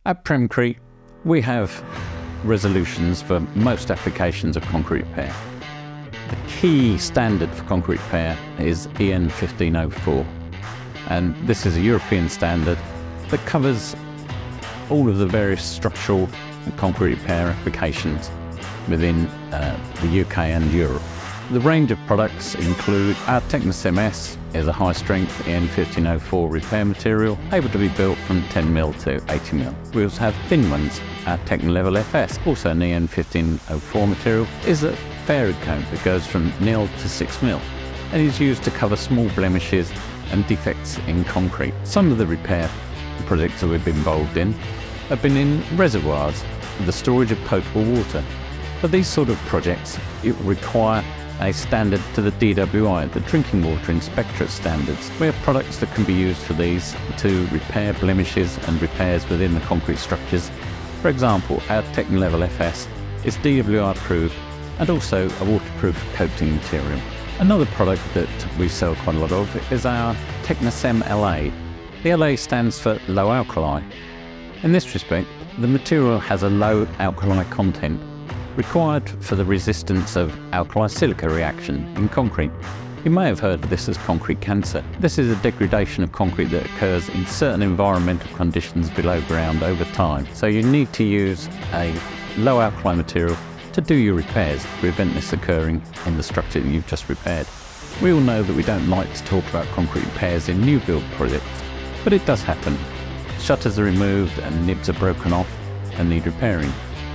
At Premcrete, we have resolutions for most applications of concrete repair. The key standard for concrete repair is EN 1504, and this is a European standard that covers all of the various structural and concrete repair applications within the UK and Europe. The range of products include our Technis MS is a high-strength EN 1504 repair material, able to be built from 10mm to 80mm. We also have thin ones. Our Technilevel FS, also an EN 1504 material, is a varied coat that goes from 0 to 6mm and is used to cover small blemishes and defects in concrete. Some of the repair projects that we've been involved in have been in reservoirs, the storage of potable water. For these sort of projects, it require a standard to the DWI, the Drinking Water Inspectorate standards. We have products that can be used for these to repair blemishes and repairs within the concrete structures. For example, our Technilevel FS is DWI approved and also a waterproof coating material. Another product that we sell quite a lot of is our Technis LA. The LA stands for low alkali. In this respect, the material has a low alkali content required for the resistance of alkali-silica reaction in concrete. You may have heard of this as concrete cancer. This is a degradation of concrete that occurs in certain environmental conditions below ground over time. So you need to use a low alkali material to do your repairs to prevent this occurring in the structure that you've just repaired. We all know that we don't like to talk about concrete repairs in new build projects, but it does happen. Shutters are removed and nibs are broken off and need repairing.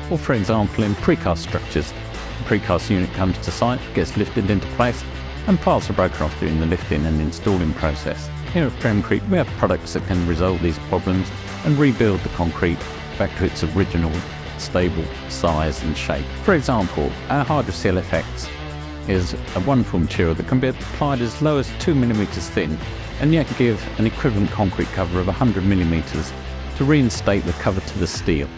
Or for example, in precast structures, the precast unit comes to site, gets lifted into place, and parts are broken off during the lifting and installing process. Here at Premcrete, we have products that can resolve these problems and rebuild the concrete back to its original stable size and shape. For example, our Hydroseal FX is a wonderful material that can be applied as low as 2mm thin and yet give an equivalent concrete cover of 100mm to reinstate the cover to the steel.